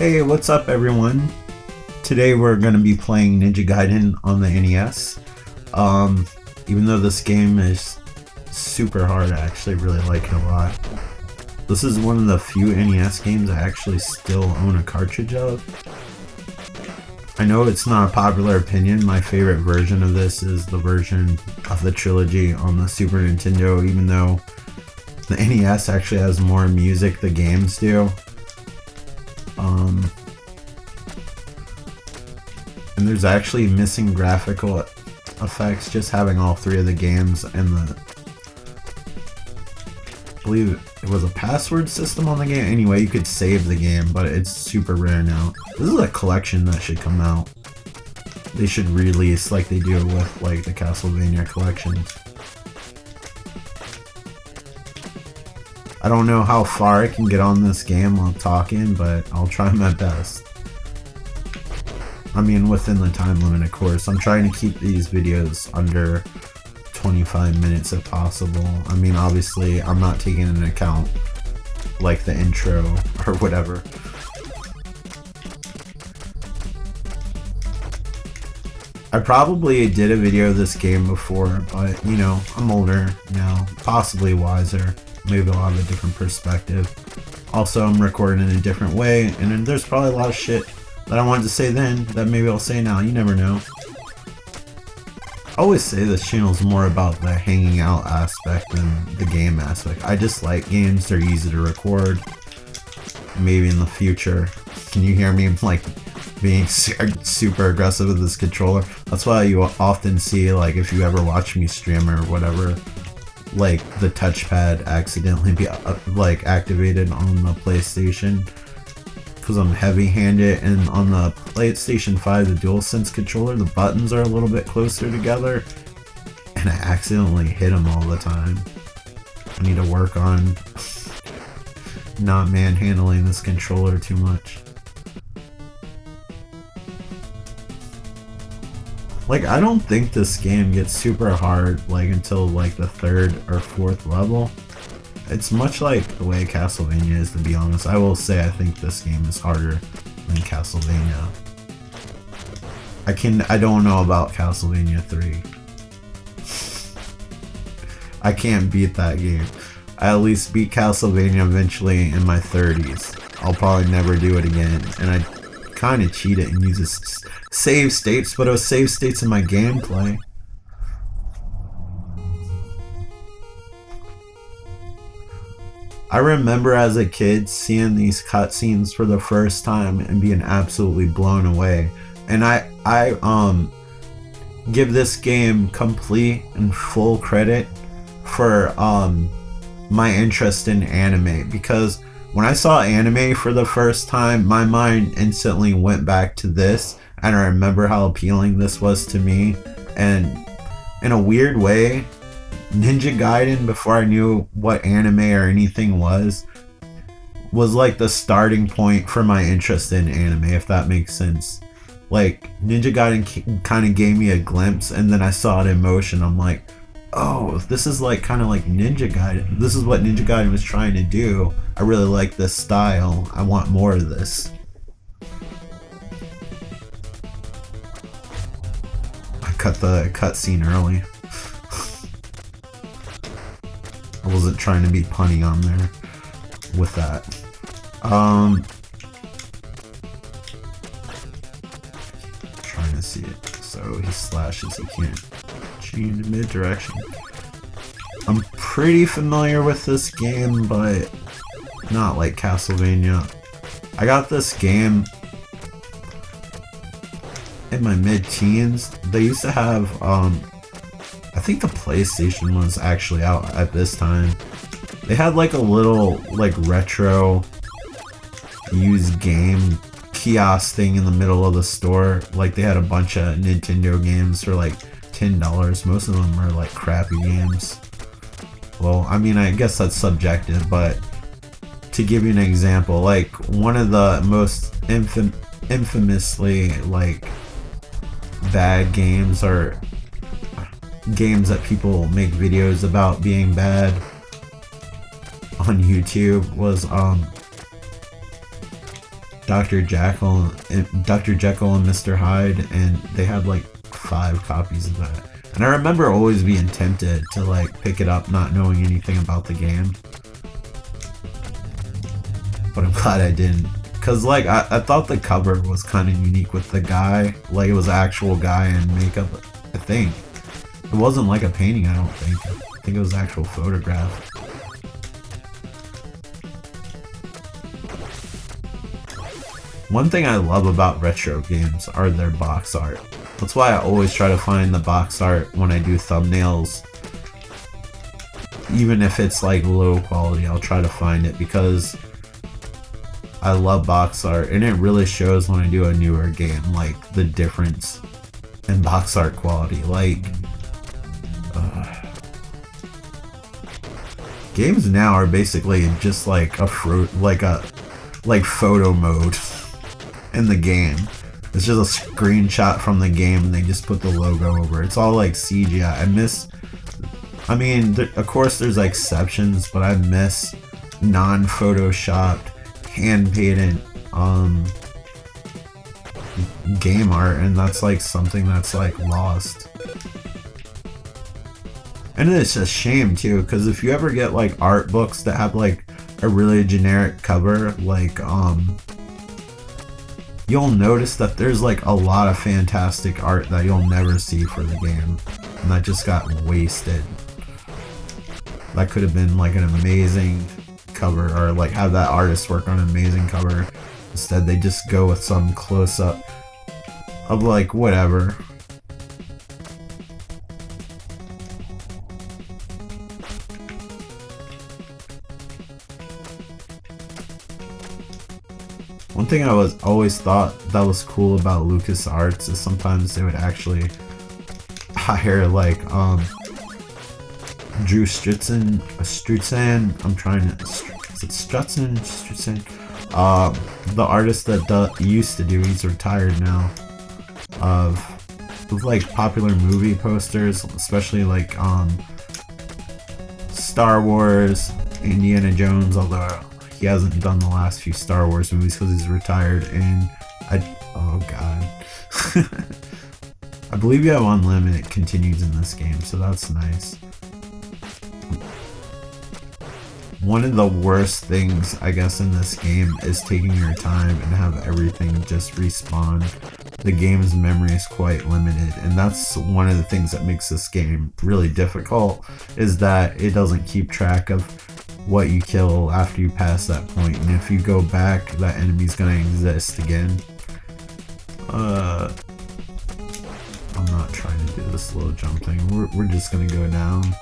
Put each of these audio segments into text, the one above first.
Hey, what's up everyone? Today we're going to be playing Ninja Gaiden on the NES. Even though this game is super hard, I actually really like it a lot. This is one of the few NES games I actually still own a cartridge of. I know it's not a popular opinion, my favorite version of this is the version of the trilogy on the Super Nintendo, even though the NES actually has more music than games do. And there's actually missing graphical effects just having all three of the games, and I believe it was a password system on the game. Anyway, you could save the game, but it's super rare now. This is a collection that should come out. They should release like they do with like the Castlevania collections. I don't know how far I can get on this game while talking, but I'll try my best. I mean, within the time limit, of course. I'm trying to keep these videos under 25 minutes if possible. I mean, obviously, I'm not taking into account like the intro or whatever. I probably did a video of this game before, but you know, I'm older now, possibly wiser. Maybe I'll have a different perspective. Also, I'm recording in a different way, and there's probably a lot of shit that I wanted to say then that maybe I'll say now. You never know. I always say this channel is more about the hanging out aspect than the game aspect. I just like games, they're easy to record. Maybe in the future. Can you hear me like being super aggressive with this controller? That's why you often see, like, if you ever watch me stream or whatever, like the touchpad accidentally be like activated on the PlayStation because I'm heavy-handed, and on the PlayStation 5, the DualSense controller, the buttons are a little bit closer together, and I accidentally hit them all the time. I need to work on not manhandling this controller too much. Like, I don't think this game gets super hard like until like the 3rd or 4th level. It's much like the way Castlevania is, to be honest. I will say I think this game is harder than Castlevania. I don't know about Castlevania 3. I can't beat that game. I at least beat Castlevania eventually in my 30s. I'll probably never do it again, and I kind of cheated and used save states, but it was save states in my gameplay. I remember as a kid seeing these cutscenes for the first time and being absolutely blown away. And I give this game complete and full credit for my interest in anime, because when I saw anime for the first time, my mind instantly went back to this, and I remember how appealing this was to me. And in a weird way, Ninja Gaiden, before I knew what anime or anything was like the starting point for my interest in anime, if that makes sense. Like, Ninja Gaiden kind of gave me a glimpse, and then I saw it in motion. I'm like, oh, this is like kind of like Ninja Gaiden. This is what Ninja Gaiden was trying to do. I really like this style. I want more of this. I cut the cutscene early. I wasn't trying to be punny on there with that. Trying to see it. So he slashes, he can't change mid-direction. I'm pretty familiar with this game, but not like Castlevania. I got this game in my mid-teens. They used to have, I think the PlayStation was actually out at this time. They had like a little like retro used game kiosk thing in the middle of the store. Like, they had a bunch of Nintendo games for like $10. Most of them are like crappy games. Well, I mean, I guess that's subjective, but to give you an example, like one of the most infamously like bad games, or games that people make videos about being bad on YouTube, was Dr. Jekyll and Mr. Hyde, and they had like 5 copies of that. And I remember always being tempted to like pick it up, not knowing anything about the game. But I'm glad I didn't. Cause like I thought the cover was kind of unique with the guy, like it was an actual guy in makeup. I think it wasn't like a painting. I don't think. I think it was an actual photograph. One thing I love about retro games are their box art. That's why I always try to find the box art when I do thumbnails. Even if it's like low quality, I'll try to find it because I love box art, and it really shows when I do a newer game, like the difference in box art quality. Like games now are basically just like like photo mode in the game. It's just a screenshot from the game and they just put the logo over. It's all like CGI. I mean, of course there's exceptions, but I miss non-photoshopped, hand-painted game art, and that's like something that's like lost. And it's a shame too, because if you ever get like art books that have like a really generic cover, like you'll notice that there's like a lot of fantastic art that you'll never see for the game, and that just got wasted. That could have been like an amazing cover, or like have that artist work on an amazing cover. Instead they just go with some close-up of like whatever. One thing I always thought that was cool about LucasArts is sometimes they would actually hire like Drew Struzan. I'm trying to. Is it Struzan? The artist that used to do. He's retired now. Of like popular movie posters, especially like Star Wars, Indiana Jones. Although he hasn't done the last few Star Wars movies because he's retired, and oh god. I believe you have unlimited continues in this game, so that's nice. One of the worst things, I guess, in this game is taking your time and have everything just respawn. The game's memory is quite limited, and that's one of the things that makes this game really difficult, is that it doesn't keep track of what you kill after you pass that point, and if you go back, that enemy's gonna exist again. I'm not trying to do this little jump thing. We're just gonna go down.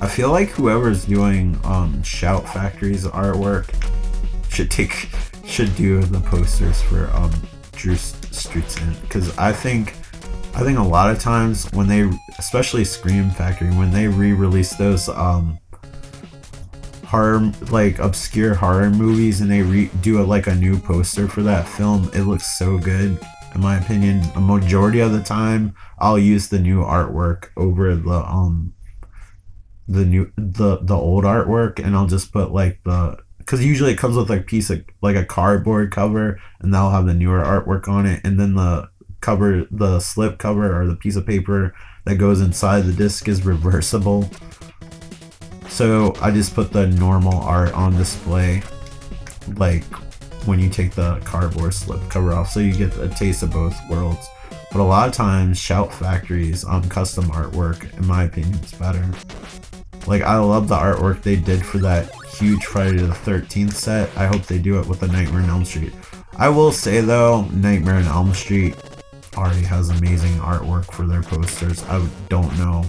I feel like whoever's doing Shout Factory's artwork should do the posters for Drew Struzan, because I think a lot of times when they, especially Scream Factory, when they re-release those horror, like obscure horror movies, and they do like a new poster for that film, it looks so good. In my opinion, a majority of the time I'll use the new artwork over the old artwork, and I'll just put like because usually it comes with like piece of like a cardboard cover, and that'll have the newer artwork on it, and then the slip cover or the piece of paper that goes inside the disc is reversible. So I just put the normal art on display, like when you take the cardboard slip cover off, so you get a taste of both worlds. But a lot of times Shout Factory's custom artwork, in my opinion, is better. Like, I love the artwork they did for that huge Friday the 13th set. I hope they do it with the Nightmare on Elm Street. I will say though, Nightmare on Elm Street already has amazing artwork for their posters. I don't know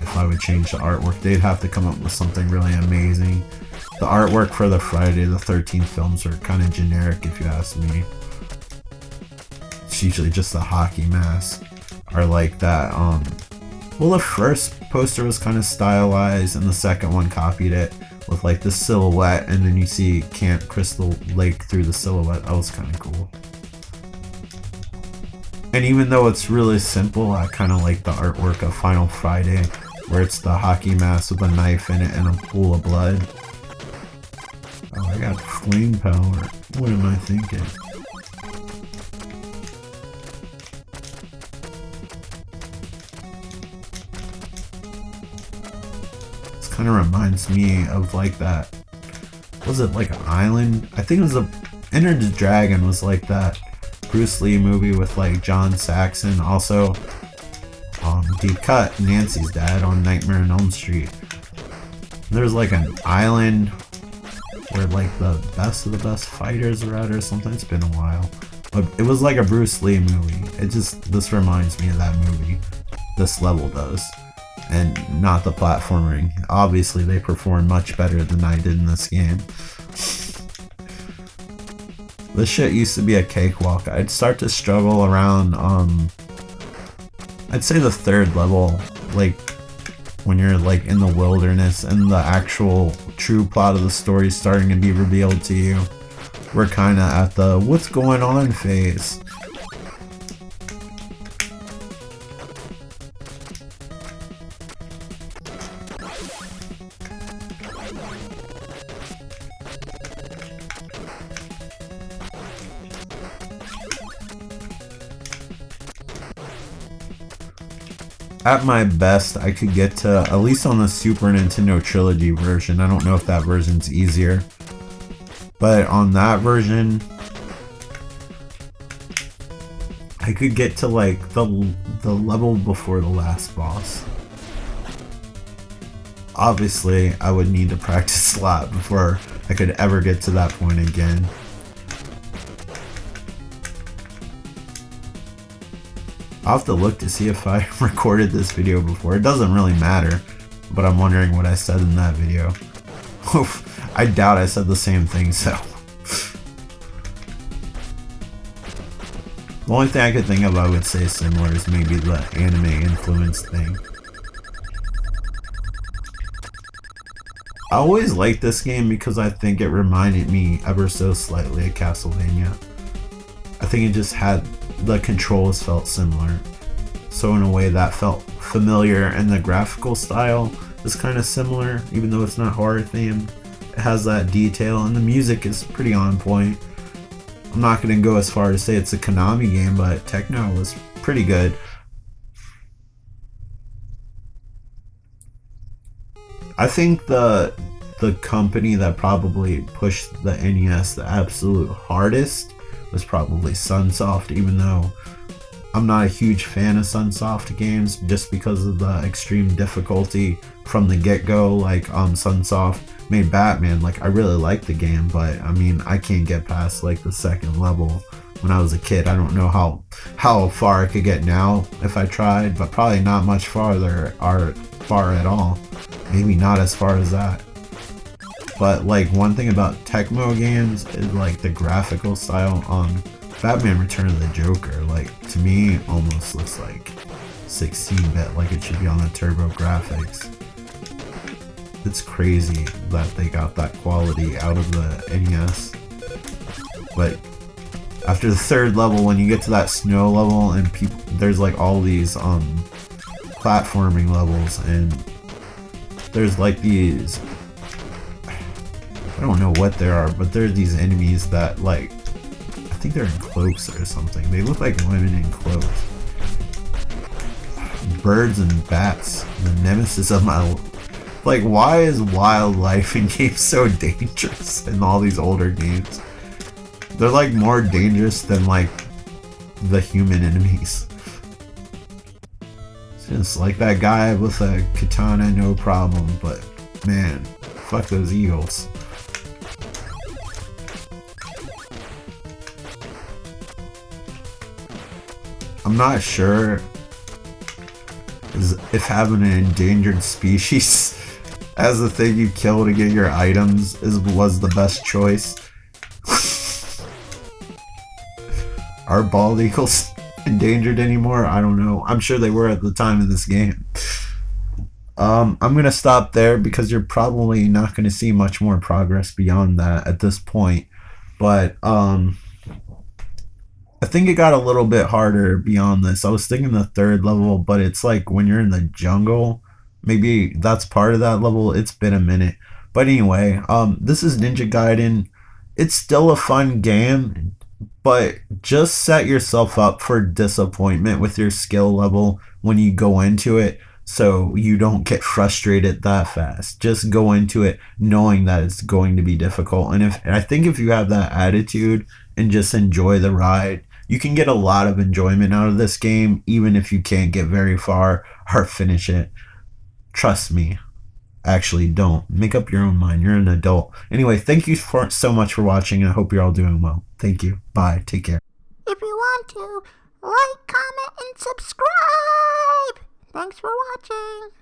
if I would change the artwork. They'd have to come up with something really amazing. The artwork for the Friday the 13th films are kind of generic, if you ask me. It's usually just a hockey mask, or like that. Well, the first poster was kind of stylized, and the second one copied it with like the silhouette, and then you see Camp Crystal Lake through the silhouette. That was kind of cool. And even though it's really simple, I kind of like the artwork of Final Friday. where it's the hockey mask with a knife in it and a pool of blood. Oh, I got flame power. What am I thinking? This kind of reminds me of like that. Was it like an island? I think it was Enter the Dragon was like that Bruce Lee movie with like John Saxon. Also, Deep Cut, Nancy's dad on Nightmare on Elm Street. There's like an island where like the best of the best fighters are at or something. It's been a while. But it was like a Bruce Lee movie. This reminds me of that movie. This level does. And not the platforming. Obviously they perform much better than I did in this game. This shit used to be a cakewalk. I'd start to struggle around, I'd say the third level, like when you're like in the wilderness and the actual true plot of the story is starting to be revealed to you. We're kinda at the what's going on phase. At my best, I could get to, at least on the Super Nintendo Trilogy version, I don't know if that version's easier, but on that version, I could get to like the level before the last boss. Obviously, I would need to practice a lot before I could ever get to that point again. I'll have to look to see if I recorded this video before. It doesn't really matter, but I'm wondering what I said in that video. Oof, I doubt I said the same thing, so. The only thing I could think of I would say similar is maybe the anime influence thing. I always liked this game because I think it reminded me ever so slightly of Castlevania. I think it just had, the controls felt similar. So in a way that felt familiar, and the graphical style is kind of similar, even though it's not horror themed. It has that detail, and the music is pretty on point. I'm not going to go as far to say it's a Konami game, but techno was pretty good. I think the company that probably pushed the NES the absolute hardest was probably Sunsoft, even though I'm not a huge fan of Sunsoft games just because of the extreme difficulty from the get-go. Like Sunsoft made Batman, like I really liked the game, but I mean I can't get past like the second level. When I was a kid, I don't know how far I could get now if I tried, but probably not much farther or far at all. Maybe not as far as that. But like one thing about Tecmo games is like the graphical style on Batman Return of the Joker, like to me almost looks like 16-bit, like it should be on the Turbo Graphics. It's crazy that they got that quality out of the NES. But after the third level, when you get to that snow level and there's like all these platforming levels, and there's like these, I don't know what they are, but there's these enemies that like, I think they're in cloaks or something. They look like women in cloaks. Birds and bats, the nemesis of my, like why is wildlife in games so dangerous in all these older games? They're like more dangerous than like the human enemies. It's just like that guy with a katana, no problem, but man, fuck those eagles. I'm not sure if having an endangered species as the thing you kill to get your items was the best choice. Are bald eagles endangered anymore? I don't know. I'm sure they were at the time of this game. I'm gonna stop there because you're probably not gonna see much more progress beyond that at this point. But I think it got a little bit harder beyond this. I was thinking the third level, but it's like when you're in the jungle, Maybe that's part of that level. It's been a minute. But anyway, this is Ninja Gaiden. It's still a fun game, but just set yourself up for disappointment with your skill level when you go into it so you don't get frustrated that fast. Just go into it knowing that it's going to be difficult. And I think if you have that attitude and just enjoy the ride, you can get a lot of enjoyment out of this game even if you can't get very far or finish it. Trust me. Actually, don't. Make up your own mind. You're an adult. Anyway, thank you so much for watching. I hope you're all doing well. Thank you. Bye. Take care. If you want to, like, comment, and subscribe. Thanks for watching.